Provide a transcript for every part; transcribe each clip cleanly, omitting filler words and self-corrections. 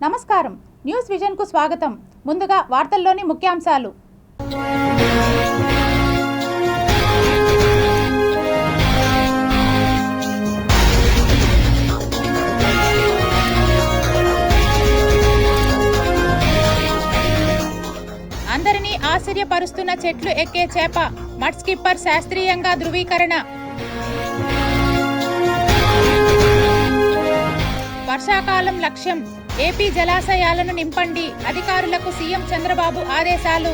నమస్కారం. News vision కు స్వాగతం. ముందుగా వార్తల్లోని ముఖ్యాంశాలు. అందరినీ ఆశ్చర్యపరుస్తున్న చెట్లు ఎక్కే చేప, మడ్ స్కిప్పర్ శాస్త్రీయంగా ధృవీకరణ. వర్షాకాలం లక్ష్యం, ఏపీ జలాశయాలను నింపండి, అధికారులకు సీఎం చంద్రబాబు ఆదేశాలు.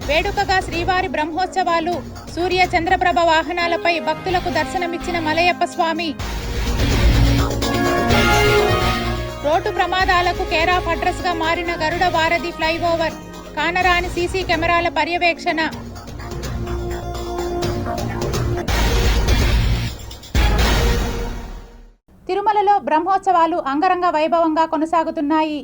వేడుకగా శ్రీవారి బ్రహ్మోత్సవాలు, సూర్య చంద్రప్రభ వాహనాలపై భక్తులకు దర్శనమిచ్చిన మలయప్ప స్వామి. రోడ్డు ప్రమాదాలకు కేర్ ఆఫ్ అడ్రస్ గా మారిన గరుడ వారధి ఫ్లైఓవర్, కానరాని సీసీ కెమెరాల పర్యవేక్షణ. తిరుమలలో బ్రహ్మోత్సవాలు అంగరంగ వైభవంగా కొనసాగుతున్నాయి.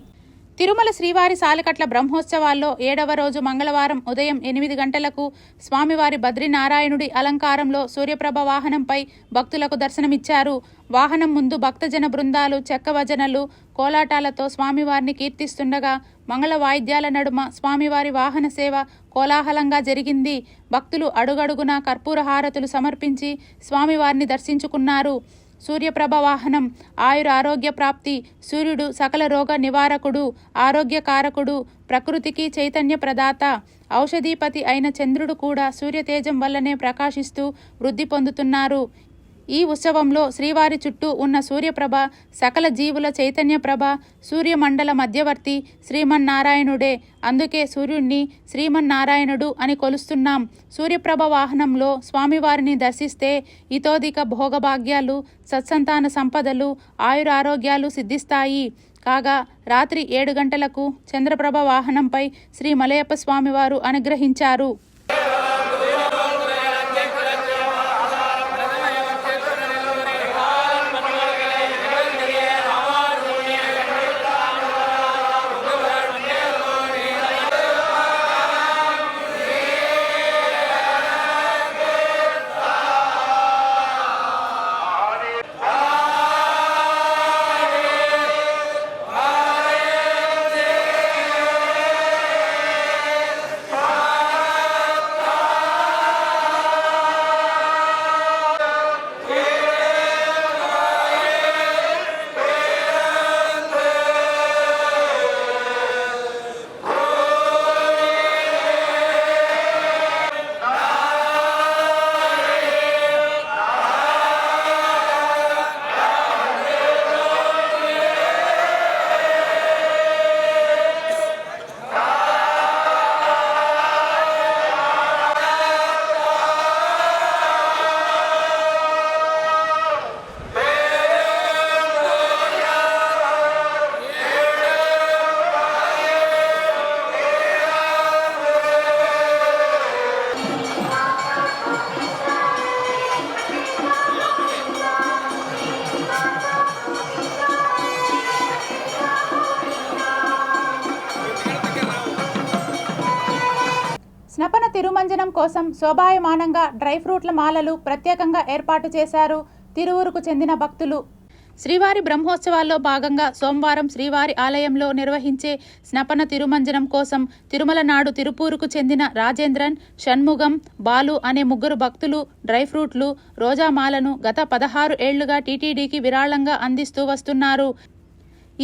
తిరుమల శ్రీవారి సాలకట్ల బ్రహ్మోత్సవాల్లో 7వ రోజు మంగళవారం ఉదయం 8 గంటలకు స్వామివారి బద్రీనారాయణుడి అలంకారంలో సూర్యప్రభ వాహనంపై భక్తులకు దర్శనమిచ్చారు. వాహనం ముందు భక్తజన బృందాలు చెక్క భజనలు, కోలాటాలతో స్వామివారిని కీర్తిస్తుండగా మంగళ వాయిద్యాల నడుమ స్వామివారి వాహన సేవ కోలాహలంగా జరిగింది. భక్తులు అడుగడుగునా కర్పూర హారతులు సమర్పించి స్వామివారిని దర్శించుకున్నారు. సూర్యప్రభ వాహనం ఆయుర ఆరోగ్య ప్రాప్తి. సూర్యుడు సకల రోగ నివారకుడు, ఆరోగ్యకారకుడు, ప్రకృతికి చైతన్య ప్రదాత. ఔషధీపతి అయిన చంద్రుడు కూడా సూర్యతేజం వల్లనే ప్రకాశిస్తూ వృద్ధి పొందుతున్నారు. ఈ ఉత్సవంలో శ్రీవారి చుట్టూ ఉన్న సూర్యప్రభ సకల జీవుల చైతన్య ప్రభ, సూర్యమండల మధ్యవర్తి శ్రీమన్నారాయణుడే. అందుకే సూర్యుడిని శ్రీమన్నారాయణుడు అని కొలుస్తున్నాం. సూర్యప్రభ వాహనంలో స్వామివారిని దర్శిస్తే ఇతోధిక భోగభాగ్యాలు, సత్సంతాన సంపదలు, ఆయురారోగ్యాలు సిద్ధిస్తాయి. కాగా రాత్రి 7 గంటలకు చంద్రప్రభ వాహనంపై శ్రీ మలయప్ప స్వామివారు అనుగ్రహించారు. స్నపన తిరుమంజనం కోసం శోభాయమానంగా డ్రై ఫ్రూట్ల మాలలు ప్రత్యేకంగా ఏర్పాటు చేశారు తిరువురుకు చెందిన భక్తులు. శ్రీవారి బ్రహ్మోత్సవాల్లో భాగంగా సోమవారం శ్రీవారి ఆలయంలో నిర్వహించే స్నపన తిరుమంజనం కోసం తిరుమల నాడు తిరుపూరుకు చెందిన రాజేంద్రన్, షణ్ముగం, బాలు అనే 3 భక్తులు డ్రై ఫ్రూట్లు, రోజామాలను గత 16 ఏళ్లుగా టీటీడీకి విరాళంగా అందిస్తూ వస్తున్నారు.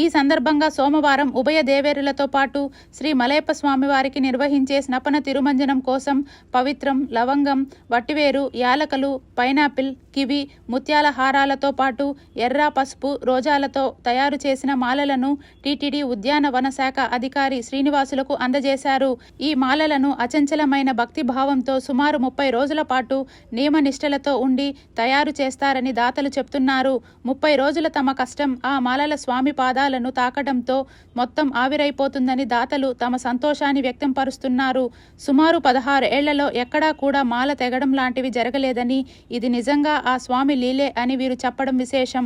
ఈ సందర్భంగా సోమవారం ఉభయ దేవేరులతో పాటు శ్రీ మలయప్ప స్వామివారికి నిర్వహించే స్నపన తిరుమంజనం కోసం పవిత్రం, లవంగం, వట్టివేరు, యాలకలు, పైనాపిల్, కివి, ముత్యాల హారాలతో పాటు ఎర్ర, పసుపు, రోజాలతో తయారు చేసిన మాలలను టీటీడీ ఉద్యానవన శాఖ అధికారి శ్రీనివాసులకు అందజేశారు. ఈ మాలలను అచంచలమైన భక్తి భావంతో సుమారు 30 రోజుల పాటు నియమనిష్టలతో ఉండి తయారు చేస్తారని దాతలు చెప్తున్నారు. 30 రోజుల తమ కష్టం ఆ మాలల స్వామి పాదాలను తాకడంతో మొత్తం ఆవిరైపోతుందని దాతలు తమ సంతోషాన్ని వ్యక్తం పరుస్తున్నారు. సుమారు 16 ఏళ్లలో ఎక్కడా కూడా మాల తెగడం లాంటివి జరగలేదని, ఇది నిజంగా ఆ స్వామి లీలే అని వీరు చెప్పడం విశేషం.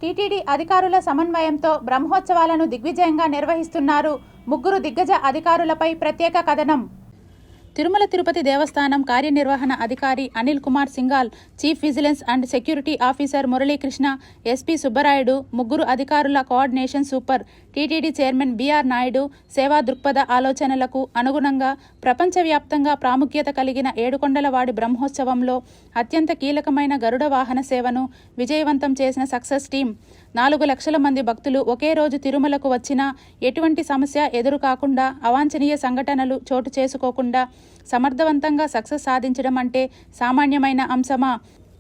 టీటీడీ అధికారుల సమన్వయంతో బ్రహ్మోత్సవాలను దిగ్విజయంగా నిర్వహిస్తున్నారు. 3 దిగ్గజ అధికారులపై ప్రత్యేక కథనం. తిరుమల తిరుపతి దేవస్థానం కార్యనిర్వహణ అధికారి Anil Kumar Singhal, chief vigilance and security officer Muralikrishna, SP Subbarayudu, 3 అధికారుల coordination super. TTD chairman BR Naidu సేవా దృక్పథ ఆలోచనలకు అనుగుణంగా ప్రపంచవ్యాప్తంగా ప్రాముఖ్యత కలిగిన ఏడుకొండలవాడి బ్రహ్మోత్సవంలో అత్యంత కీలకమైన గరుడ వాహన సేవను విజయవంతం చేసిన సక్సెస్ టీం. 4 లక్షల మంది భక్తులు ఒకే రోజు తిరుమలకు వచ్చినా ఎటువంటి సమస్య ఎదురు కాకుండా, అవాంఛనీయ సంఘటనలు చోటు చేసుకోకుండా సమర్థవంతంగా సక్సెస్ సాధించడం అంటే సామాన్యమైన అంశమా?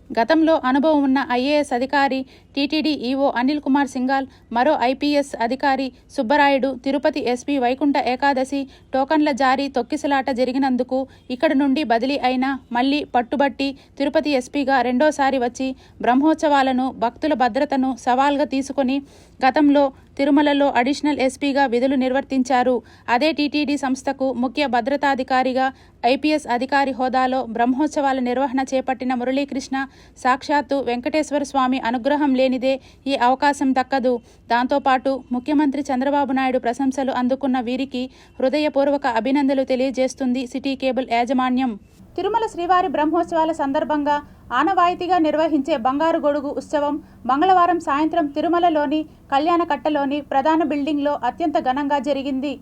గతంలో అనుభవం ఉన్న ఐఏఎస్ అధికారి టీటీడీ ఈవో అనిల్ కుమార్ సింఘాల్, మరో ఐపీఎస్ అధికారి సుబ్బరాయుడు తిరుపతి ఎస్పీ వైకుంఠ ఏకాదశి టోకన్ల జారీ తొక్కిసలాట జరిగినందుకు ఇక్కడి నుండి బదిలీ అయినా మళ్లీ పట్టుబట్టి తిరుపతి ఎస్పీగా రెండోసారి వచ్చి బ్రహ్మోత్సవాలను, భక్తుల భద్రతను సవాల్గా తీసుకొని గతంలో తిరుమలలో అడిషనల్ ఎస్పీగా విధులు నిర్వర్తించారు. అదే టీటీడీ సంస్థకు ముఖ్య భద్రతాధికారిగా ఐపీఎస్ అధికారి హోదాలో బ్రహ్మోత్సవాల నిర్వహణ చేపట్టిన మురళీకృష్ణ, సాక్షాత్తు వెంకటేశ్వర స్వామి అనుగ్రహం లేనిదే ఈ అవకాశం దక్కదు. దాంతోపాటు ముఖ్యమంత్రి చంద్రబాబు నాయుడు ప్రశంసలు అందుకున్న వీరికి హృదయపూర్వక అభినందనలు తెలియజేస్తుంది సిటీ కేబుల్ యాజమాన్యం. తిరుమల శ్రీవారి బ్రహ్మోత్సవాల సందర్భంగా ఆనవాయితీగా నిర్వహించే బంగారు గొడుగు ఉత్సవం మంగళవారం సాయంత్రం తిరుమలలోని కళ్యాణకట్టలోని ప్రధాన బిల్డింగ్లో అత్యంత ఘనంగా జరిగింది.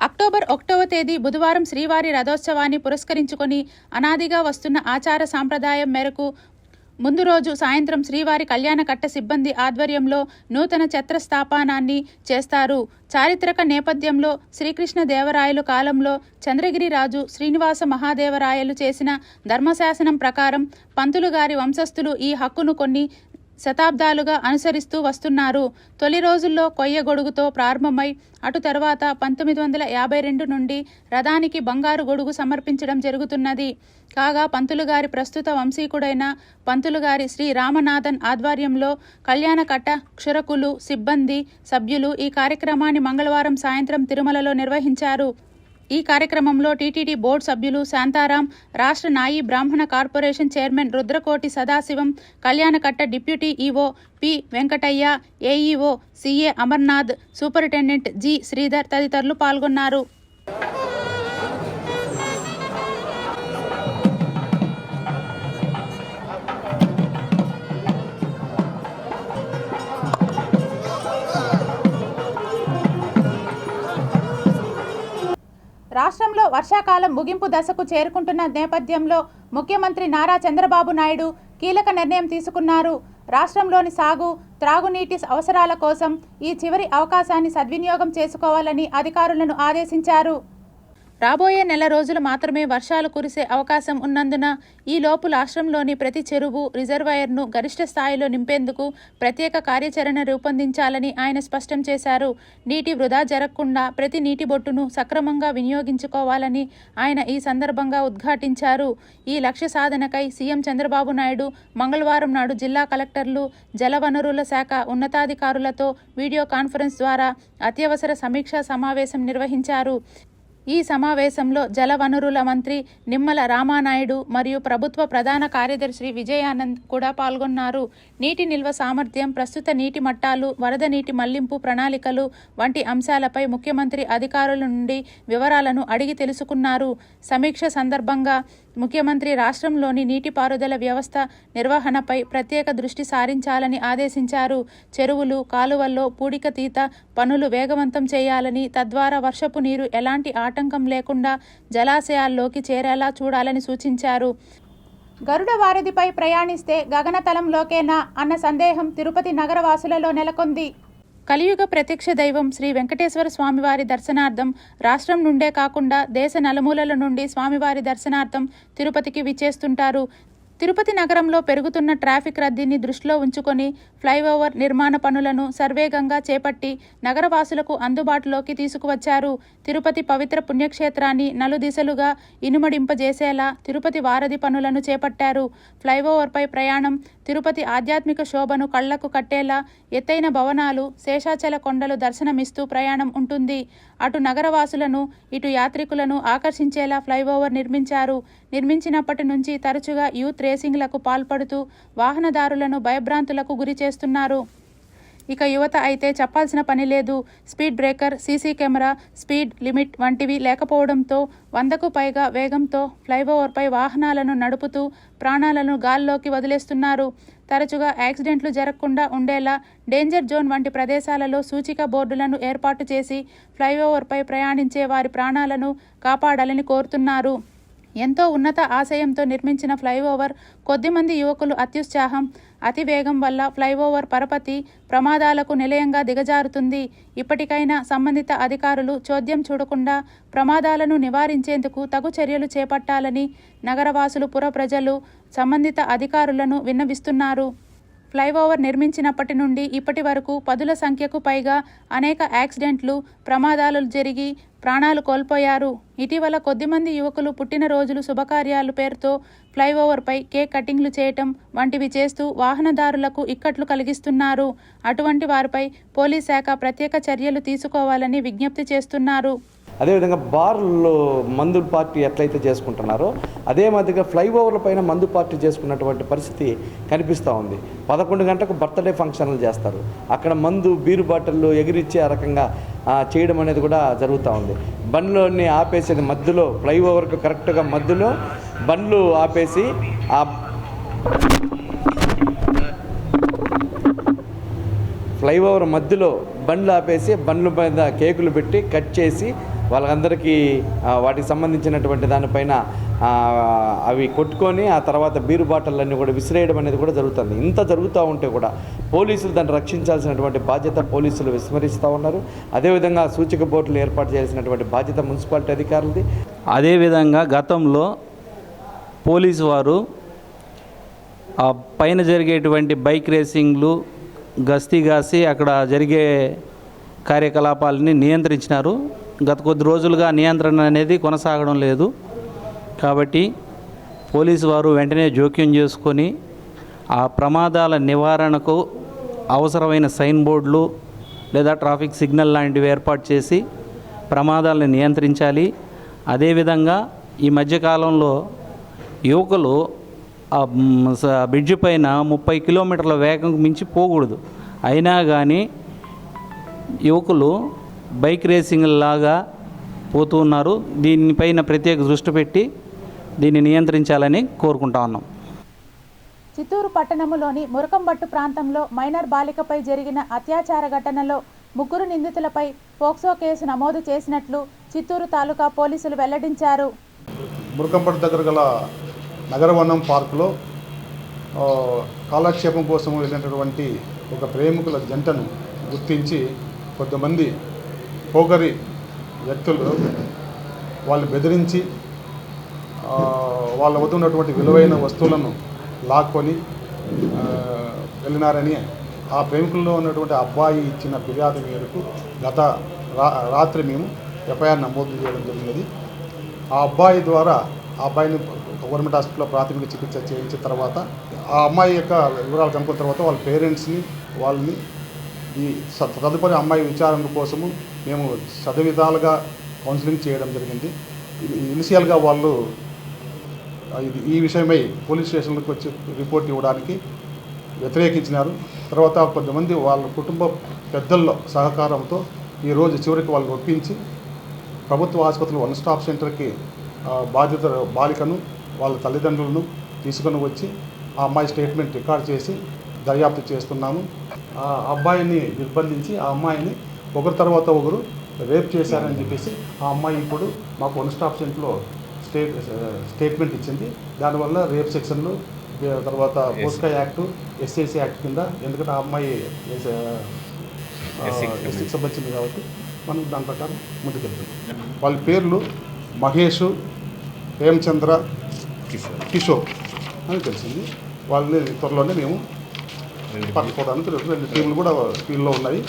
అక్టోబర్ 1వ తేదీ బుధవారం శ్రీవారి రథోత్సవాన్ని పురస్కరించుకొని అనాదిగా వస్తున్న ఆచార సాంప్రదాయం మేరకు ముందు రోజు సాయంత్రం శ్రీవారి కళ్యాణకట్ట సిబ్బంది ఆధ్వర్యంలో నూతన ఛత్రస్థాపనాన్ని చేస్తారు. చారిత్రక నేపథ్యంలో శ్రీకృష్ణ దేవరాయలు కాలంలో చంద్రగిరి రాజు శ్రీనివాస మహాదేవరాయలు చేసిన ధర్మశాసనం ప్రకారం పంతులు గారి వంశస్థులు ఈ హక్కును కొన్ని శతాబ్దాలుగా అనుసరిస్తూ వస్తున్నారు. తొలి రోజుల్లో కొయ్య గొడుగుతో ప్రారంభమై అటు తర్వాత 1952 నుండి రథానికి బంగారు గొడుగు సమర్పించడం జరుగుతున్నది. కాగా పంతులుగారి ప్రస్తుత వంశీకుడైన పంతులుగారి శ్రీ రామనాథన్ ఆధ్వర్యంలో కళ్యాణకట్ట క్షురకులు, సిబ్బంది, సభ్యులు ఈ కార్యక్రమాన్ని మంగళవారం సాయంత్రం తిరుమలలో నిర్వహించారు. ఈ కార్యక్రమంలో టీటీడీ బోర్డు సభ్యులు శాంతారాం, రాష్ట్ర Nayi Brahmana corporation chairman Rudrakoti Sadasivam, Kalyanakatta deputy EO P Venkataiah, AEO CA Amarnath, superintendent G Sridhar తదితరులు పాల్గొన్నారు. రాష్ట్రంలో వర్షాకాలం ముగింపు దశకు చేరుకుంటున్న నేపథ్యంలో ముఖ్యమంత్రి నారా చంద్రబాబు నాయుడు కీలక నిర్ణయం తీసుకున్నారు. రాష్ట్రంలోని సాగు, త్రాగునీటి అవసరాల కోసం ఈ చివరి అవకాశాన్ని సద్వినియోగం చేసుకోవాలని అధికారులను ఆదేశించారు. రాబోయే నెల రోజులు మాత్రమే వర్షాలు కురిసే అవకాశం ఉన్నందున ఈలోపు రాష్ట్రంలోని ప్రతి చెరువు, రిజర్వాయర్ను గరిష్ట స్థాయిలో నింపేందుకు ప్రత్యేక కార్యాచరణ రూపొందించాలని ఆయన స్పష్టం చేశారు. నీటి వృధా జరగకుండా ప్రతి నీటి బొట్టును సక్రమంగా వినియోగించుకోవాలని ఆయన ఈ సందర్భంగా ఉద్ఘాటించారు. ఈ లక్ష్య సాధనకై సీఎం చంద్రబాబు నాయుడు మంగళవారం నాడు జిల్లా కలెక్టర్లు, జలవనరుల శాఖ ఉన్నతాధికారులతో వీడియో కాన్ఫరెన్స్ ద్వారా అత్యవసర సమీక్షా సమావేశం నిర్వహించారు. ఈ సమావేశంలో జలవనరుల మంత్రి నిమ్మల రామానాయుడు మరియు ప్రభుత్వ ప్రధాన కార్యదర్శి విజయానంద్ కూడా పాల్గొన్నారు. నీటి నిల్వ సామర్థ్యం, ప్రస్తుత నీటి మట్టాలు, వరద నీటి మళ్లింపు ప్రణాళికలు వంటి అంశాలపై ముఖ్యమంత్రి అధికారుల నుండి వివరాలను అడిగి తెలుసుకున్నారు. సమీక్ష సందర్భంగా ముఖ్యమంత్రి రాష్ట్రంలోని నీటిపారుదల వ్యవస్థ నిర్వహణపై ప్రత్యేక దృష్టి సారించాలని ఆదేశించారు. చెరువులు, కాలువల్లో పూడికతీత పనులు వేగవంతం చేయాలని, తద్వారా వర్షపు నీరు ఎలాంటి ఆటంకం లేకుండా జలాశయాల్లోకి చేరేలా చూడాలని సూచించారు. గరుడ వారధిపై ప్రయాణిస్తే గగనతలంలోకేనా అన్న సందేహం తిరుపతి నగరవాసులలో నెలకొంది. కలియుగ ప్రత్యక్ష దైవం శ్రీ వెంకటేశ్వర స్వామివారి దర్శనార్థం రాష్ట్రం నుండే కాకుండా దేశ నలుమూలల నుండి స్వామివారి దర్శనార్థం తిరుపతికి విచ్చేస్తుంటారు. తిరుపతి నగరంలో పెరుగుతున్న ట్రాఫిక్ రద్దీని దృష్టిలో ఉంచుకొని ఫ్లైఓవర్ నిర్మాణ పనులను సర్వేగంగా చేపట్టి నగరవాసులకు అందుబాటులోకి తీసుకువచ్చారు. తిరుపతి పవిత్ర పుణ్యక్షేత్రాన్ని నలుదిశలుగా ఇనుమడింపజేసేలా తిరుపతి వారధి పనులను చేపట్టారు. ఫ్లైఓవర్పై ప్రయాణం తిరుపతి ఆధ్యాత్మిక శోభను కళ్లకు కట్టేలా ఎత్తైన భవనాలు, శేషాచల కొండలు దర్శనమిస్తూ ప్రయాణం ఉంటుంది. అటు నగరవాసులను, ఇటు యాత్రికులను ఆకర్షించేలా ఫ్లైఓవర్ నిర్మించారు. నిర్మించినప్పటి నుంచి తరచుగా యూత్ రేసింగ్లకు పాల్పడుతూ వాహనదారులను భయభ్రాంతులకు గురి చేస్తున్నారు. ఇక యువత అయితే చెప్పాల్సిన పని లేదు. Speed breaker, CC camera, speed limit వంటివి లేకపోవడంతో 100కు పైగా వేగంతో ఫ్లైఓవర్పై వాహనాలను నడుపుతూ ప్రాణాలను గాల్లోకి వదిలేస్తున్నారు. తరచుగా యాక్సిడెంట్లు జరగకుండా ఉండేలా డేంజర్ జోన్ వంటి ప్రదేశాలలో సూచిక బోర్డులను ఏర్పాటు చేసి ఫ్లైఓవర్పై ప్రయాణించే వారి ప్రాణాలను కాపాడాలని కోరుతున్నారు. ఎంతో ఉన్నత ఆశయంతో నిర్మించిన ఫ్లైఓవర్ కొద్దిమంది యువకులు అత్యుత్సాహం, అతివేగం వల్ల ఫ్లైఓవర్ పరపతి ప్రమాదాలకు నిలయంగా దిగజారుతుంది. ఇప్పటికైనా సంబంధిత అధికారులు చోద్యం చూడకుండా ప్రమాదాలను నివారించేందుకు తగు చర్యలు చేపట్టాలని నగరవాసులు, పుర ప్రజలు సంబంధిత అధికారులను విన్నవిస్తున్నారు. ఫ్లైఓవర్ నిర్మించినప్పటి నుండి ఇప్పటి వరకు 10ల సంఖ్యకు పైగా అనేక యాక్సిడెంట్లు, ప్రమాదాలు జరిగి ప్రాణాలు కోల్పోయారు. ఇటీవల కొద్దిమంది యువకులు పుట్టినరోజులు, శుభకార్యాలు పేరుతో ఫ్లైఓవర్పై కేక్ కటింగ్లు చేయటం వంటివి చేస్తూ వాహనదారులకు ఇక్కట్లు కలిగిస్తున్నారు. అటువంటి వారిపై పోలీస్ శాఖ ప్రత్యేక చర్యలు తీసుకోవాలని విజ్ఞప్తి చేస్తున్నారు. అదేవిధంగా బార్లో మందు పార్టీ ఎట్లయితే చేసుకుంటున్నారో అదే మాదిరిగా ఫ్లైఓవర్ల పైన మందు పార్టీ చేసుకున్నటువంటి పరిస్థితి కనిపిస్తూ ఉంది. 11 గంటలకు బర్త్డే ఫంక్షన్లు చేస్తారు. అక్కడ మందు, బీరు బాటిళ్ళు ఎగిరిచ్చే ఆ రకంగా చేయడం అనేది కూడా జరుగుతూ ఉంది. బండ్లోని ఆపేసేది మధ్యలో, ఫ్లైఓవర్కు కరెక్ట్గా మధ్యలో బండ్లు ఆపేసి ఆ ఫ్లైఓవర్ మధ్యలో బండ్లు ఆపేసి బండ్ల మీద కేకులు పెట్టి కట్ చేసి వాళ్ళందరికీ వాటికి సంబంధించినటువంటి దానిపైన అవి కొట్టుకొని ఆ తర్వాత బీరు బాటిళ్ళన్నీ కూడా విసిరేయడం అనేది కూడా జరుగుతుంది. ఇంత జరుగుతూ ఉంటే కూడా పోలీసులు దాన్ని రక్షించాల్సినటువంటి బాధ్యత పోలీసులు విస్మరిస్తూ ఉన్నారు. అదేవిధంగా సూచిక బోర్డులు ఏర్పాటు చేయాల్సినటువంటి బాధ్యత మున్సిపాలిటీ అధికారులది. అదేవిధంగా గతంలో పోలీసు వారు ఆ పైన జరిగేటువంటి బైక్ రేసింగ్లు గస్తీ కాసి అక్కడ జరిగే కార్యకలాపాలని నియంత్రించినారు. గత కొద్ది రోజులుగా నియంత్రణ అనేది కొనసాగడం లేదు. కాబట్టి పోలీసు వారు వెంటనే జోక్యం చేసుకొని ఆ ప్రమాదాల నివారణకు అవసరమైన సైన్ బోర్డులు లేదా ట్రాఫిక్ సిగ్నల్ లాంటివి ఏర్పాటు చేసి ప్రమాదాలను నియంత్రించాలి. అదేవిధంగా ఈ మధ్యకాలంలో యువకులు బ్రిడ్జి పైన 30 కిలోమీటర్ల వేగం మించి పోకూడదు. అయినా కానీ యువకులు బైక్ రేసింగ్ లాగా పోతూ ఉన్నారు. దీనిపైన ప్రత్యేక దృష్టి పెట్టి దీన్ని నియంత్రించాలని కోరుకుంటా ఉన్నాం. చిత్తూరు పట్టణంలోని మురకంబట్టు ప్రాంతంలో మైనర్ బాలికపై జరిగిన అత్యాచార ఘటనలో 3 నిందితులపై పోక్సో కేసు నమోదు చేసినట్లు చిత్తూరు తాలూకా పోలీసులు వెల్లడించారు. మురకంబట్టు దగ్గర గల నగరవనం పార్కులో కాలక్షేపం కోసం వెళ్ళినటువంటి ఒక ప్రేమికుల జంటను గుర్తించి కొంతమంది పోకరి వ్యక్తులు వాళ్ళు బెదిరించి వాళ్ళ వద్ద ఉన్నటువంటి విలువైన వస్తువులను లాక్కొని వెళ్ళినారని ఆ ప్రేమికుల్లో ఉన్నటువంటి అబ్బాయి ఇచ్చిన ఫిర్యాదు మేరకు గత రాత్రి మేము ఎఫ్ఐఆర్ నమోదు చేయడం జరిగినది. ఆ అబ్బాయి ద్వారా ఆ అబ్బాయిని గవర్నమెంట్ హాస్పిటల్లో ప్రాథమిక చికిత్స చేయించిన తర్వాత ఆ అమ్మాయి యొక్క వివరాలు కనుక్కున్న తర్వాత వాళ్ళ పేరెంట్స్ని వాళ్ళని ఈ తదుపరి అమ్మాయి విచారణ కోసము మేము విధాలుగా కౌన్సిలింగ్ చేయడం జరిగింది. ఇనిషియల్గా వాళ్ళు ఈ విషయమై పోలీస్ స్టేషన్లకు వచ్చి రిపోర్ట్ ఇవ్వడానికి వ్యతిరేకించినారు. తర్వాత కొంతమంది వాళ్ళ కుటుంబ పెద్దల్లో సహకారంతో ఈరోజు చివరికి వాళ్ళు ఒప్పించి ప్రభుత్వ ఆసుపత్రులు 1 స్టాప్ సెంటర్కి బాధిత బాలికను వాళ్ళ తల్లిదండ్రులను తీసుకొని వచ్చి ఆ అమ్మాయి స్టేట్మెంట్ రికార్డ్ చేసి దర్యాప్తు చేస్తున్నాము. ఆ అబ్బాయిని నిర్బంధించి ఆ అమ్మాయిని ఒకరి తర్వాత ఒకరు రేప్ చేశారని చెప్పేసి ఆ అమ్మాయి ఇప్పుడు మాకు 1 స్టాప్ సెంటర్లో స్టేట్మెంట్ ఇచ్చింది. దానివల్ల రేప్ సెక్షన్లు, తర్వాత పోస్కా యాక్టు, ఎస్ఏసి యాక్ట్ కింద, ఎందుకంటే ఆ అమ్మాయి ఎస్సీకి సంబంధించింది కాబట్టి మనం దాని ప్రకారం ముందుకెళ్తున్నాం. వాళ్ళ పేర్లు మహేష్, హేమచంద్ర, కిషోర్ అని తెలిసింది. వాళ్ళని త్వరలోనే మేము పట్టుకోవడానికి 2 టీములు కూడా ఫీల్డ్లో ఉన్నాయి.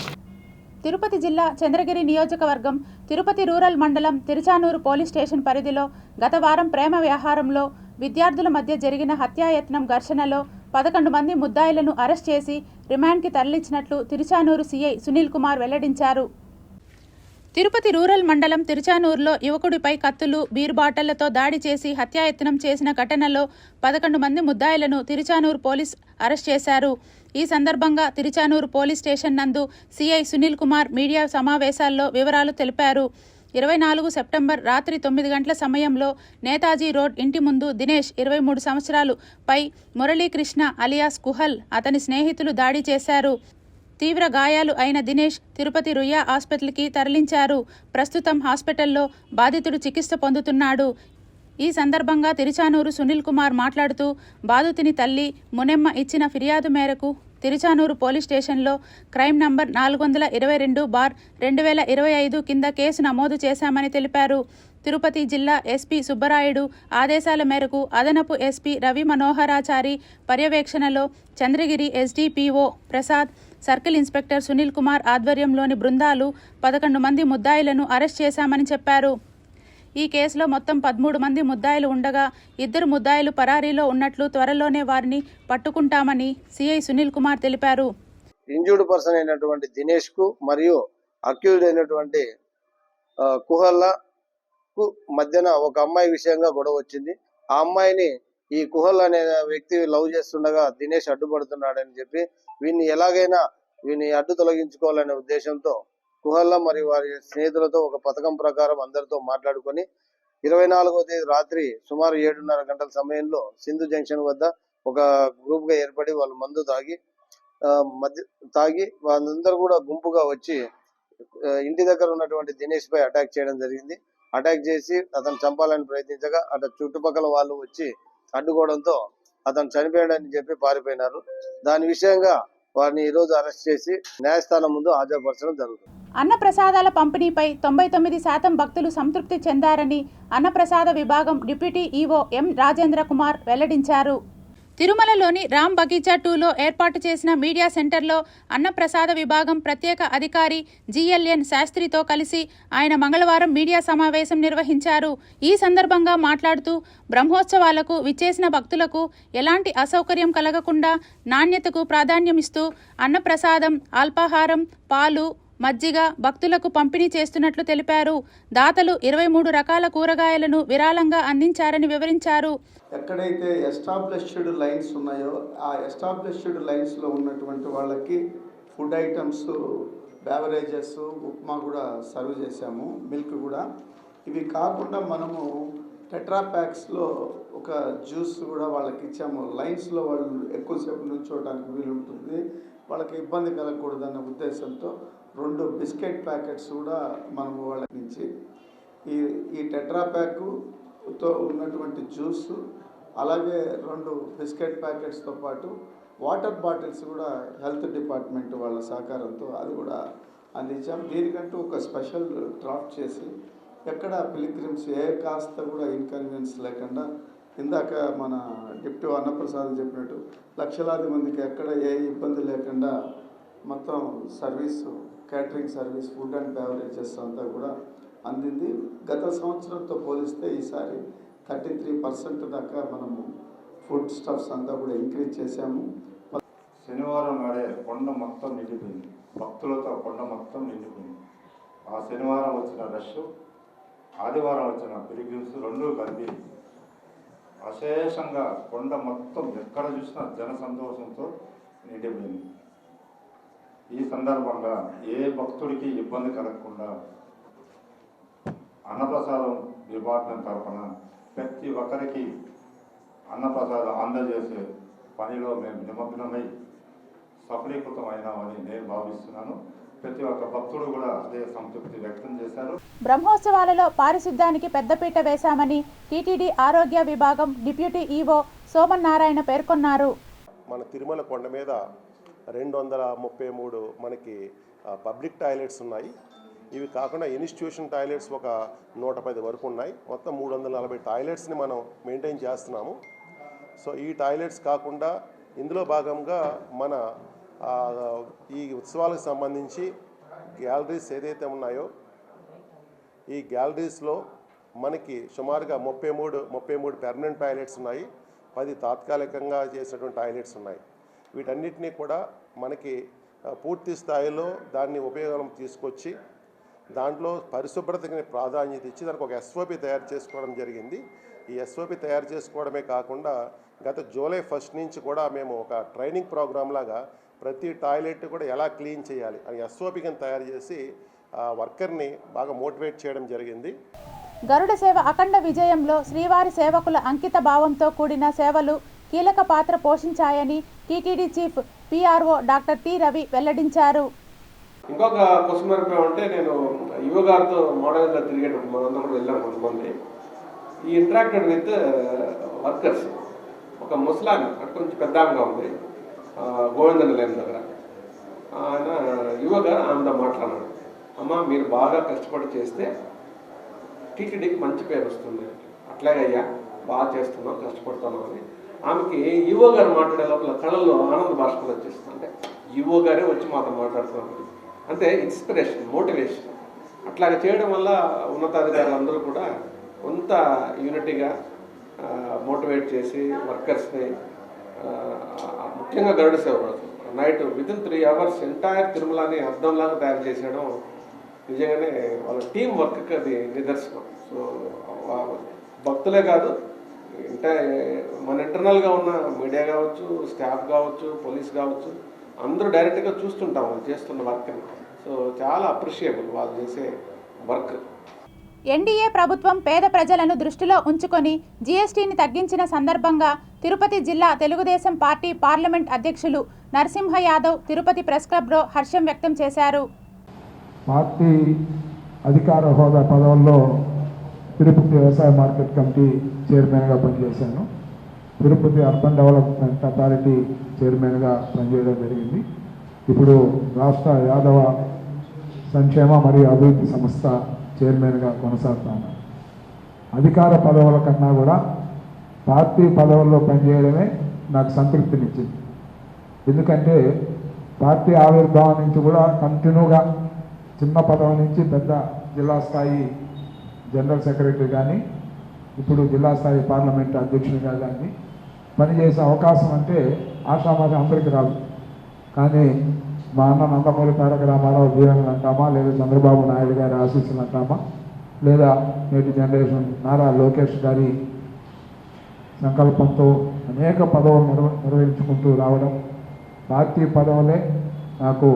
తిరుపతి జిల్లా చంద్రగిరి నియోజకవర్గం తిరుపతి రూరల్ మండలం తిరుచానూరు పోలీస్ స్టేషన్ పరిధిలో గత వారం ప్రేమ వ్యవహారంలో విద్యార్థుల మధ్య జరిగిన హత్యాయత్నం ఘర్షణలో 11 మంది ముద్దాయిలను అరెస్ట్ చేసి రిమాండ్కి తరలించినట్లు తిరుచానూరు సీఐ సునీల్ కుమార్ వెల్లడించారు. తిరుపతి రూరల్ మండలం తిరుచానూరులో యువకుడిపై కత్తులు, బీర్ బాటళ్లతో దాడి చేసి హత్యాయత్నం చేసిన ఘటనలో 11 మంది ముద్దాయిలను తిరుచానూరు పోలీస్ అరెస్ట్ చేశారు. ఈ సందర్భంగా తిరుచానూరు పోలీస్ స్టేషన్ నందు సిఐ సునీల్ కుమార్ మీడియా సమావేశాల్లో వివరాలు తెలిపారు. 24 సెప్టెంబర్ రాత్రి 9 గంటల సమయంలో నేతాజీ రోడ్ ఇంటి ముందు దినేష్ 23 సంవత్సరాలు పై మురళీకృష్ణ అలియాస్ కుహల్ అతని స్నేహితులు దాడి చేశారు. తీవ్ర గాయాలు అయిన దినేష్ తిరుపతి రుయా ఆసుపత్రికి తరలించారు. ప్రస్తుతం హాస్పిటల్లో బాధితుడు చికిత్స పొందుతున్నాడు. ఈ సందర్భంగా తిరుచానూరు సునీల్ కుమార్ మాట్లాడుతూ బాధితుని తల్లి మునెమ్మ ఇచ్చిన ఫిర్యాదు మేరకు తిరుచానూరు పోలీస్ స్టేషన్లో క్రైమ్ నంబర్ 422/2025 కింద కేసు నమోదు చేశామని తెలిపారు. తిరుపతి జిల్లా ఎస్పీ సుబ్బరాయుడు ఆదేశాల మేరకు అదనపు ఎస్పీ రవి మనోహరాచారి పర్యవేక్షణలో Chandragiri SDPO Prasad, circle inspector Sunil Kumar ఆధ్వర్యంలోని బృందాలు 11 మంది ముద్దాయిలను అరెస్ట్ చేశామని చెప్పారు. ఈ కేసులో మొత్తం 13 మంది ముద్దాయిలు ఉండగా 2 ముద్దాయిలు పరారీలో ఉన్నట్లు త్వరలోనే వారిని పట్టుకుంటామని సిఐ సునీల్ కుమార్ తెలిపారు. ఇంజూర్డ్ పర్సన్ అయినటువంటి దినేష్ కు మరియు అక్యూజ్డ్ అయినటువంటి కుహల్లాకు మధ్యన ఒక అమ్మాయి విషయంగా గొడవ వచ్చింది. ఆ అమ్మాయిని ఈ కుహల్ అనే వ్యక్తి లవ్ చేస్తుండగా దినేష్ అడ్డుపడుతున్నాడని చెప్పి వీని అడ్డు తొలగించుకోవాలనే ఉద్దేశంతో కుహల్లా మరియు వారి స్నేహితులతో ఒక పథకం ప్రకారం అందరితో మాట్లాడుకొని 24వ తేదీ రాత్రి సుమారు 7:30 గంటల సమయంలో సింధు జంక్షన్ వద్ద ఒక గ్రూప్ గా ఏర్పడి వాళ్ళు మందు తాగి వాళ్ళందరూ కూడా గుంపుగా వచ్చి ఇంటి దగ్గర ఉన్నటువంటి దినేష్ పై అటాక్ చేయడం జరిగింది. అటాక్ చేసి అతను చంపాలని ప్రయత్నించగా అటు చుట్టుపక్కల వాళ్ళు వచ్చి అడ్డుకోవడంతో అతను చనిపోయాడని చెప్పి పారిపోయినారు. దాని విషయంగా వారిని ఈ రోజు అరెస్ట్ చేసి న్యాయస్థానం ముందు హాజరుపరచడం జరుగుతుంది. అన్నప్రసాదాల పంపిణీపై 99% భక్తులు సంతృప్తి చెందారని అన్నప్రసాద విభాగం డిప్యూటీ ఈవో ఎం రాజేంద్ర కుమార్ వెల్లడించారు. తిరుమలలోని రామ్ బగీచా 2లో ఏర్పాటు చేసిన మీడియా సెంటర్లో అన్నప్రసాద విభాగం ప్రత్యేక అధికారి జిఎల్ఎన్ శాస్త్రితో కలిసి ఆయన మంగళవారం మీడియా సమావేశం నిర్వహించారు. ఈ సందర్భంగా మాట్లాడుతూ బ్రహ్మోత్సవాలకు విచ్చేసిన భక్తులకు ఎలాంటి అసౌకర్యం కలగకుండా నాణ్యతకు ప్రాధాన్యమిస్తూ అన్నప్రసాదం, అల్పాహారం, పాలు, మజ్జిగ భక్తులకు పంపిణీ చేస్తున్నట్లు తెలిపారు. దాతలు 23 రకాల కూరగాయలను విరాళంగా అందించారని వివరించారు. ఎక్కడైతే ఎస్టాబ్లిష్డ్ లైన్స్ ఉన్నాయో ఆ ఎస్టాబ్లిష్డ్ లైన్స్లో ఉన్నటువంటి వాళ్ళకి ఫుడ్ ఐటమ్స్, బెవరేజెస్, ఉప్మా కూడా సర్వ్ చేశాము, మిల్క్ కూడా. ఇవి కాకుండా మనము టెట్రా ప్యాక్స్లో ఒక జ్యూస్ కూడా వాళ్ళకి ఇచ్చాము. లైన్స్లో వాళ్ళు ఎక్కువసేపు నుంచోవడానికి వీలుంటుంది, వాళ్ళకి ఇబ్బంది కలగకూడదన్న ఉద్దేశంతో 2 బిస్కెట్ ప్యాకెట్స్ కూడా మనము వాళ్ళకి నుంచి ఈ టెట్రా ప్యాక్తో ఉన్నటువంటి జ్యూస్, అలాగే 2 బిస్కెట్ ప్యాకెట్స్తో పాటు వాటర్ బాటిల్స్ కూడా హెల్త్ డిపార్ట్మెంట్ వాళ్ళ సహకారంతో అది కూడా అందించాం. దీనికంటూ ఒక స్పెషల్ డ్రాఫ్ట్ చేసి ఎక్కడ పిలిగ్రిమ్స్ ఏ కాస్త కూడా ఇన్కన్వీనియన్స్ లేకుండా, ఇందాక మన డిప్యూటీ అన్నప్రసాద్ చెప్పినట్టు లక్షలాది మందికి ఎక్కడ ఏ ఇబ్బంది లేకుండా మొత్తం service, catering service, food and beverages అంతా కూడా అందింది. గత సంవత్సరంతో పోలిస్తే ఈసారి 33% దాకా మనము ఫుడ్ స్టఫ్స్ అంతా కూడా ఇంక్రీజ్ చేశాము. శనివారం నాడే కొండ మొత్తం నిండిపోయింది, భక్తులతో కొండ మొత్తం నిండిపోయింది. ఆ శనివారం వచ్చిన రష్, ఆదివారం వచ్చిన పిలిగ్రిమ్స్ 2 కలిపి అశేషంగా కొండ మొత్తం ఎక్కడ చూసినా జన సంతోషంతో నిండిపోయింది. ఈ సందర్భంగా ఏ భక్తుడికి ఇబ్బంది కలగకుండా అన్నప్రసాదం డిపార్ట్మెంట్ తరఫున ప్రతి ఒక్కరికి అన్నప్రసాదం అందజేసే పనిలో మేము నిమగ్నమై సఫలీకృతం అయినామని నేను భావిస్తున్నాను. ప్రతి ఒక్క భక్తుడు కూడా అదే సంతృప్తి వ్యక్తం చేశారు. బ్రహ్మోత్సవాలలో పారిశుద్ధ్యానికి పెద్దపీట వేశామని టీటీడీ ఆరోగ్య విభాగం డిప్యూటీ ఈవో సోమన్నారాయణ పేర్కొన్నారు. మన తిరుమల కొండ మీద 233 మనకి పబ్లిక్ టాయిలెట్స్ ఉన్నాయి. ఇవి కాకుండా ఇన్స్టిట్యూషన్ టాయిలెట్స్ ఒక 110 వరకు ఉన్నాయి. మొత్తం 340 టాయిలెట్స్ని మనం మెయింటైన్ చేస్తున్నాము. సో ఈ టాయిలెట్స్ కాకుండా ఇందులో భాగంగా మన ఈ ఉత్సవాలకు సంబంధించి గ్యాలరీస్ ఏదైతే ఉన్నాయో ఈ గ్యాలరీస్లో మనకి సుమారుగా 33 పెర్మనెంట్ టాయిలెట్స్ ఉన్నాయి, 10 తాత్కాలికంగా చేసినటువంటి టాయిలెట్స్ ఉన్నాయి. వీటన్నిటినీ కూడా మనకి పూర్తి స్థాయిలో దాన్ని ఉపయోగం తీసుకొచ్చి దాంట్లో పరిశుభ్రతకి ప్రాధాన్యత ఇచ్చి దానికి ఒక ఎస్ఓపి తయారు చేసుకోవడం జరిగింది. ఈ ఎస్ఓపి తయారు చేసుకోవడమే కాకుండా గత జూలై 1 నుంచి కూడా మేము ఒక ట్రైనింగ్ ప్రోగ్రామ్ లాగా ప్రతి టాయిలెట్ కూడా ఎలా క్లీన్ చేయాలి అని ఎస్ఓపి కింద తయారు చేసి వర్కర్ని బాగా మోటివేట్ చేయడం జరిగింది. గరుడ సేవ అఖండ విజయంలో శ్రీవారి సేవకుల అంకిత భావంతో కూడిన సేవలు కీలక పాత్ర పోషించాయని TTD chief PRO doctor T Ravi వెల్లడించారు. ఇంకొక క్వశ్చన్ మార్క్ అంటే నేను యువ గారితో మోడల్గా తిరిగేటప్పుడు మనందరం కూడా వెళ్ళాం కొంతమంది. ఈ ఇంటరాక్టెడ్ విత్ వర్కర్స్. ఒక ముసలామి అక్కడ కొంచెం పెద్ద ఆమెగా ఉంది, గోవింద నిలయం దగ్గర. ఆయన యువగా ఆమెతో మాట్లాడాడు, అమ్మ మీరు బాగా కష్టపడి చేస్తే టీటీడీకి మంచి పేరు వస్తుంది, అట్లాగే అయ్యా బాగా చేస్తున్నాం కష్టపడుతున్నాం అని. ఆమెకి యువ గారు మాట్లాడే లోపల కళల్లో ఆనంద భాషలు వచ్చేస్తుంది. అంటే యువ గారే వచ్చి మాతో మాట్లాడుతున్నారు అంటే ఇన్స్పిరేషన్, మోటివేషన్. అట్లాగే చేయడం వల్ల ఉన్నతాధికారులందరూ కూడా కొంత యూనిటీగా మోటివేట్ చేసి వర్కర్స్ని, ముఖ్యంగా గరుడ సేవ రోజు నైట్ వితిన్ 3 hours ఎంటైర్ తిరుమలని అర్థంలాగా తయారు చేసేయడం నిజంగానే వాళ్ళ టీం వర్క్కి అది నిదర్శనం. సో భక్తులే కాదు, మన ఇంటర్నల్గా ఉన్న మీడియా కావచ్చు, స్టాఫ్ కావచ్చు, పోలీస్ కావచ్చు, అందరూ డైరెక్ట్గా చూస్తుంటాం వాళ్ళు చేస్తున్న వర్క్ని. సో చాలా అప్రిషియబుల్ వాళ్ళు చేసే వర్క్. ఎన్డీఏ ప్రభుత్వం పేద ప్రజలను దృష్టిలో ఉంచుకొని జీఎస్టీని తగ్గించిన సందర్భంగా తిరుపతి జిల్లా తెలుగుదేశం పార్టీ పార్లమెంట్ అధ్యక్షులు నరసింహ యాదవ్ తిరుపతి ప్రెస్ క్లబ్లో హర్షం వ్యక్తం చేశారు. పార్టీ అధికార హోదా పదవుల్లో తిరుపతి వ్యవసాయ మార్కెట్ కమిటీ చైర్మన్గా పనిచేశాను. తిరుపతి అర్బన్ డెవలప్మెంట్ అథారిటీ చైర్మన్గా పనిచేయడం జరిగింది. ఇప్పుడు రాష్ట్ర యాదవ సంక్షేమ మరియు అభివృద్ధి సంస్థ చైర్మన్గా కొనసాగుతాను. అధికార పదవుల కన్నా కూడా పార్టీ పదవుల్లో పనిచేయడమే నాకు సంతృప్తినిచ్చింది. ఎందుకంటే పార్టీ ఆవిర్భావం నుంచి కూడా కంటిన్యూగా చిన్న పదవి నుంచి పెద్ద జిల్లా స్థాయి జనరల్ సెక్రటరీ కానీ, ఇప్పుడు జిల్లా స్థాయి పార్లమెంట్ అధ్యక్షుడిగా కానీ పనిచేసే అవకాశం అంటే ఆశామాషి అందరికీ రాదు. కానీ మా అన్న నందమూరి తారక రామారావు దీవెనలు అంటామా, లేదా చంద్రబాబు నాయుడు గారి ఆశీస్సులు అంటామా, లేదా నేటి జనరేషన్ నారా లోకేష్ గారి సంకల్పంతో అనేక పదవులు నిర్వహించుకుంటూ రావడం, పార్టీ పదవులే నాకు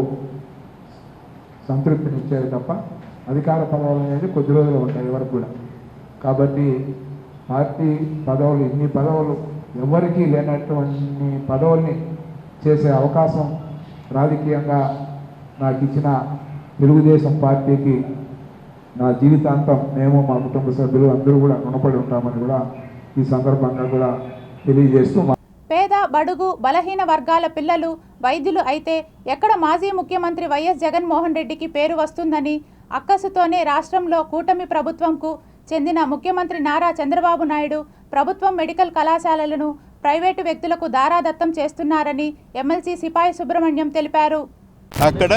సంతృప్తినిచ్చేది తప్ప అధికార పదవులు అనేది కొద్ది రోజులు ఉంటాయి ఎవరికి కూడా. కాబట్టి పార్టీ పదవులు, ఇన్ని పదవులు ఎవరికీ లేనటువంటి పదవుల్ని చేసే అవకాశం రాజకీయంగా నాకు ఇచ్చిన తెలుగుదేశం పార్టీకి నా జీవితాంతం మేము, మా కుటుంబ సభ్యులు అందరూ కూడా రుణపడి ఉంటామని కూడా ఈ సందర్భంగా కూడా తెలియజేస్తూ, పేద బడుగు బలహీన వర్గాల పిల్లలు వైద్యులు అయితే ఎక్కడ మాజీ ముఖ్యమంత్రి వైఎస్ జగన్మోహన్ రెడ్డికి పేరు వస్తుందని అక్కసుతోనే రాష్ట్రంలో కూటమి ప్రభుత్వంకు చెందిన ముఖ్యమంత్రి నారా చంద్రబాబు నాయుడు ప్రభుత్వం మెడికల్ కళాశాలలను ప్రైవేటు వ్యక్తులకు దారాదత్తం చేస్తున్నారని ఎమ్మెల్సీ సిపాయి సుబ్రహ్మణ్యం తెలిపారు. అక్కడ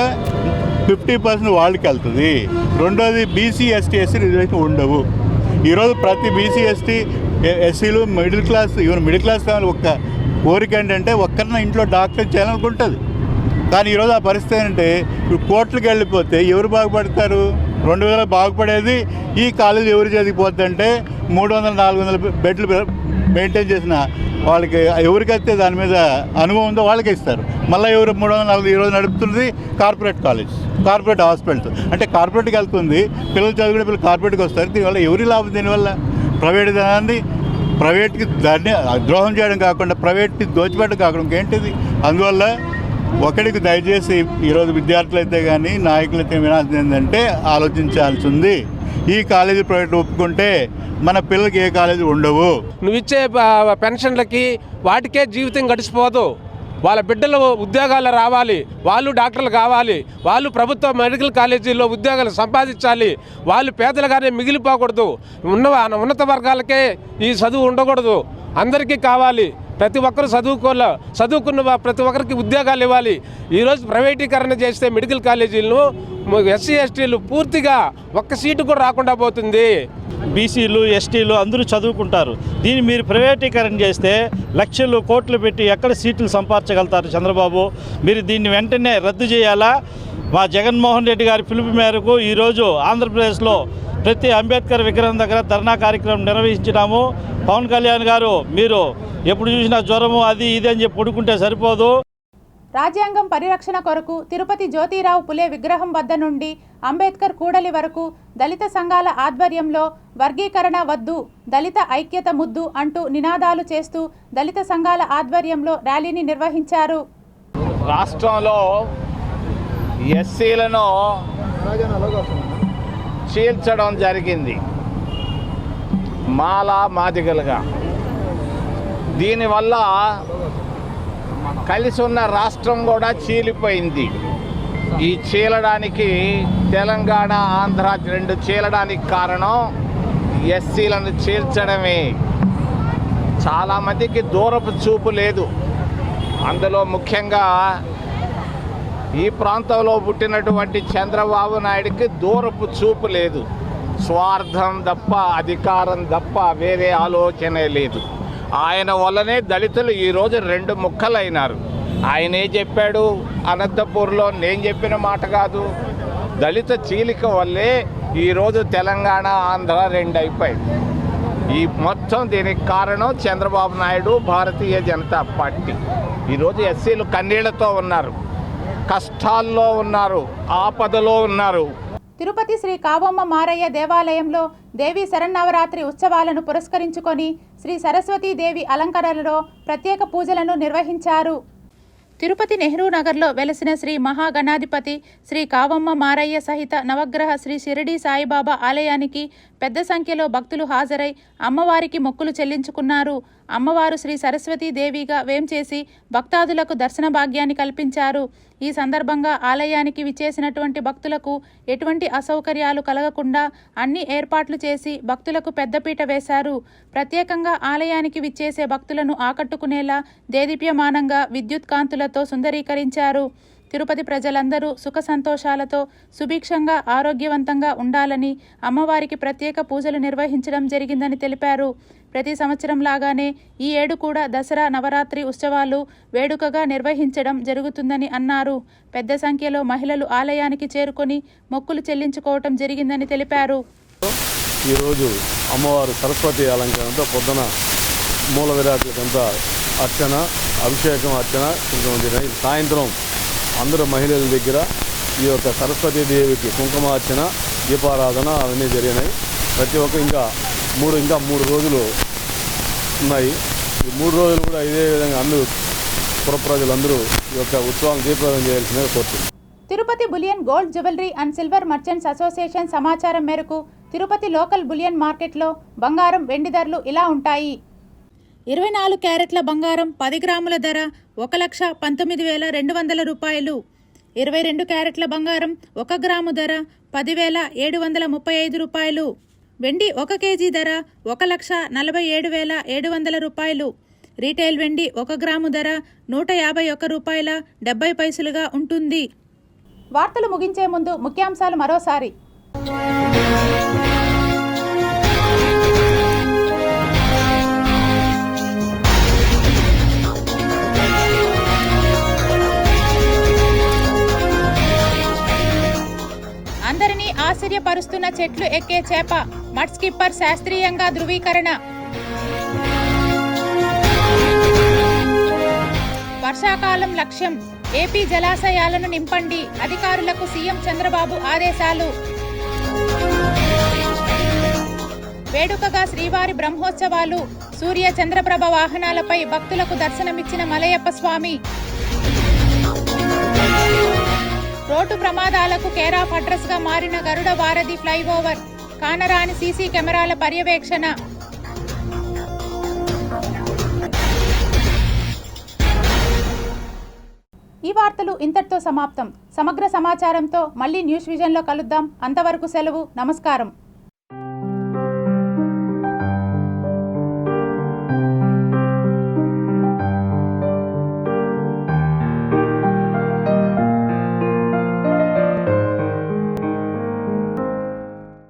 50% వాళ్ళకి వెళ్తుంది. రెండోది బీసీ ఎస్టీ ఎస్సీ రిజర్వేషన్ ఉండవు. ఈరోజు ప్రతి బీసీ ఎస్టీ ఎస్సీలు middle class, even middle class family ఒక్క కోరిక ఏంటంటే ఒక్కరిన ఇంట్లో డాక్టర్ చేయాలనుకుంటుంది. కానీ ఈరోజు ఆ పరిస్థితి ఏంటంటే ఇప్పుడు కోర్టులకు వెళ్ళిపోతే ఎవరు బాగుపడతారు? 2000 బాగుపడేది ఈ కాలేజీ ఎవరు చదివిపోద్ది అంటే 300-400 బెడ్లు మెయింటైన్ చేసిన వాళ్ళకి ఎవరికైతే దాని మీద అనుభవం ఉందో వాళ్ళకి ఇస్తారు. మళ్ళీ ఎవరు 340 ఈరోజు నడుపుతున్నది కార్పొరేట్ కాలేజ్, కార్పొరేట్ హాస్పిటల్స్. అంటే కార్పొరేట్కి వెళ్తుంది, పిల్లలు చదువుకునే పిల్లలు కార్పొరేట్కి వస్తారు. దీనివల్ల ఎవరి లాభం? దీనివల్ల ప్రైవేట్ దాన్ని ప్రైవేట్కి దాన్ని ద్రోహం చేయడం కాకుండా ప్రైవేట్కి దోచిపెట్టడం కాకుండా ఇంకేంటిది? అందువల్ల ఒకటికి దయచేసి ఈరోజు విద్యార్థులు అయితే కానీ నాయకులైతే వినాల్సింది ఏంటంటే ఆలోచించాల్సి ఉంది. ఈ కాలేజీ ప్రైవేట్ ఒప్పుకుంటే మన పిల్లలకి ఏ కాలేజీ ఉండవు. నువ్వు ఇచ్చే పెన్షన్లకి వాటికే జీవితం గడిచిపోదు. వాళ్ళ బిడ్డలు ఉద్యోగాలు రావాలి, వాళ్ళు డాక్టర్లు కావాలి, వాళ్ళు ప్రభుత్వ మెడికల్ కాలేజీల్లో ఉద్యోగాలు సంపాదించాలి. వాళ్ళు పేదలుగానే మిగిలిపోకూడదు. ఉన్నత వర్గాలకే ఈ చదువు ఉండకూడదు, అందరికీ కావాలి. ప్రతి ఒక్కరు చదువుకున్న ప్రతి ఒక్కరికి ఉద్యోగాలు ఇవ్వాలి. ఈరోజు ప్రైవేటీకరణ చేస్తే మెడికల్ కాలేజీలను ఎస్సీ ఎస్టీలు పూర్తిగా ఒక్క సీటు కూడా రాకుండా పోతుంది. బీసీలు ఎస్టీలు అందరూ చదువుకుంటారు. దీన్ని మీరు ప్రైవేటీకరణ చేస్తే లక్షలు కోట్లు పెట్టి ఎక్కడ సీట్లు సంపాదించగలుగుతారు చంద్రబాబు? మీరు దీన్ని వెంటనే రద్దు చేయాలా? మా జగన్మోహన్ రెడ్డి గారి పిలుపు మేరకు ఈరోజు ఆంధ్రప్రదేశ్లో ప్రతి అంబేద్కర్ విగ్రహం దగ్గర ధర్నా కార్యక్రమం నిర్వహించినాము. పవన్ కళ్యాణ్ గారు, మీరు ఎప్పుడు చూసినా జ్వరము అది ఇది అని చెప్పి పడుకుంటే సరిపోదు. రాజ్యాంగం పరిరక్షణ కొరకు తిరుపతి జ్యోతిరావు పులే విగ్రహం వద్ద నుండి అంబేద్కర్ కూడలి వరకు దళిత సంఘాల ఆధ్వర్యంలో వర్గీకరణ వద్దు, దళిత ఐక్యత ముద్దు అంటూ నినాదాలు చేస్తూ దళిత సంఘాల ఆధ్వర్యంలో ర్యాలీని నిర్వహించారు. రాష్ట్రంలో ఎస్సీలను చీల్చడం జరిగింది మాదిగలుగా. దీనివల్ల కలిసి ఉన్న రాష్ట్రం కూడా చీలిపోయింది. ఈ చీలడానికి తెలంగాణ ఆంధ్ర రెండు చీలడానికి కారణం ఎస్సీలను చీల్చడమే. చాలామందికి దూరపు చూపు లేదు. అందులో ముఖ్యంగా ఈ ప్రాంతంలో పుట్టినటువంటి చంద్రబాబు నాయుడికి దూరపు చూపు లేదు. స్వార్థం తప్ప, అధికారం తప్ప వేరే ఆలోచనే లేదు. ఆయన వల్లనే దళితులు ఈరోజు రెండు ముక్కలైనారు. ఆయనే చెప్పాడు అనంతపూర్లో, నేను చెప్పిన మాట కాదు. దళిత చీలిక వల్లే ఈరోజు తెలంగాణ ఆంధ్ర రెండు అయిపోయింది. ఈ మొత్తం దీనికి కారణం చంద్రబాబు నాయుడు, భారతీయ జనతా పార్టీ. ఈరోజు ఎస్సీలు కన్నీళ్లతో ఉన్నారు, కష్టాల్లో ఉన్నారు, ఆపదలో ఉన్నారు. తిరుపతి శ్రీ కావమ్మ మారయ్య దేవాలయంలో దేవి శరన్నవరాత్రి ఉత్సవాలను పురస్కరించుకొని శ్రీ సరస్వతీదేవి అలంకరణలో ప్రత్యేక పూజలను నిర్వహించారు. తిరుపతి నెహ్రూ నగర్లో వెలసిన శ్రీ మహాగణాధిపతి శ్రీ కావమ్మ మారయ్య సహిత నవగ్రహ శ్రీ షిరిడి సాయిబాబా ఆలయానికి పెద్ద సంఖ్యలో భక్తులు హాజరై అమ్మవారికి మొక్కులు చెల్లించుకున్నారు. అమ్మవారు శ్రీ సరస్వతీదేవిగా వేంచేసి భక్తాదులకు దర్శన భాగ్యాన్ని కల్పించారు. ఈ సందర్భంగా ఆలయానికి విచ్చేసినటువంటి భక్తులకు ఎటువంటి అసౌకర్యాలు కలగకుండా అన్ని ఏర్పాట్లు చేసి భక్తులకు పెద్దపీట వేశారు. ప్రత్యేకంగా ఆలయానికి విచ్చేసే భక్తులను ఆకట్టుకునేలా దేదీప్యమానంగా విద్యుత్ కాంతులతో సుందరీకరించారు. తిరుపతి ప్రజలందరూ సుఖ సంతోషాలతో సుభిక్షంగా ఆరోగ్యవంతంగా ఉండాలని అమ్మవారికి ప్రత్యేక పూజలు నిర్వహించడం జరిగిందని తెలిపారు. ప్రతి సంవత్సరం లాగానే ఈ ఏడు కూడా దసరా నవరాత్రి ఉత్సవాలు వేడుకగా నిర్వహించడం జరుగుతుందని అన్నారు. పెద్ద సంఖ్యలో మహిళలు ఆలయానికి చేరుకొని మొక్కులు చెల్లించుకోవటం జరిగిందని తెలిపారు. ఈరోజు అమ్మవారు సరస్వతి అలంకరణతో పొద్దున మూల విరాట్లకంతా అర్చన, అభిషేకం, అర్చన జరిగినాయి. సాయంత్రం అందరూ మహిళల దగ్గర ఈ యొక్క సరస్వతీదేవికి కుంకుమార్చన, దీపారాధన అవన్నీ జరిగినాయి. ప్రతి ఒక్క ఇంకా మూడు రోజులు ఉన్నాయి. ఈ 3 రోజులు కూడా ఇదే విధంగా అందరూ పుర ప్రజలందరూ ఈ యొక్క ఉత్సవాలను దీపారాధన చేయాల్సిందిగా కోరుతున్నారు. Tirupati bullion gold jewellery and silver merchants association సమాచారం మేరకు తిరుపతి లోకల్ బులియన్ మార్కెట్లో బంగారం, వెండి ధరలు ఇలా ఉంటాయి. 24 క్యారెట్ల బంగారం 10 గ్రాముల ధర 1,19,200 రూపాయలు. 22 క్యారెట్ల బంగారం 1 గ్రాము ధర 10,735 రూపాయలు. వెండి 1 కేజీ ధర 1,47,700 రూపాయలు. రీటైల్ వెండి 1 గ్రాము ధర 151 రూపాయల 70 పైసలుగా ఉంటుంది. వార్తలు ముగించే ముందు ముఖ్యాంశాలు మరోసారి. అందరినీ ఆశ్చర్యపరుస్తున్న చెట్లు ఎక్కే చేప, మడ్ స్కిప్పర్ శాస్త్రీయంగా ధృవీకరణ. వర్షాకాలం లక్ష్యం, ఏపీ జలాశయాలను నింపండి, అధికారులకు సీఎం చంద్రబాబు ఆదేశాలు. వేడుకగా శ్రీవారి బ్రహ్మోత్సవాలు, సూర్య చంద్రప్రభ వాహనాలపై భక్తులకు దర్శనమిచ్చిన మలయప్ప స్వామి. రోడ్డు ప్రమాదాలకు కేర్ ఆఫ్ అడ్రస్ గా మారిన గరుడ వారధి ఫ్లైఓవర్, కానరాని సీసీ కెమెరాల పర్యవేక్షణ. ఈ వార్తలు ఇంతటితో సమాప్తం. సమగ్ర సమాచారంతో మళ్ళీ న్యూస్ విజన్లో కలుద్దాం. అంతవరకు సెలవు. నమస్కారం.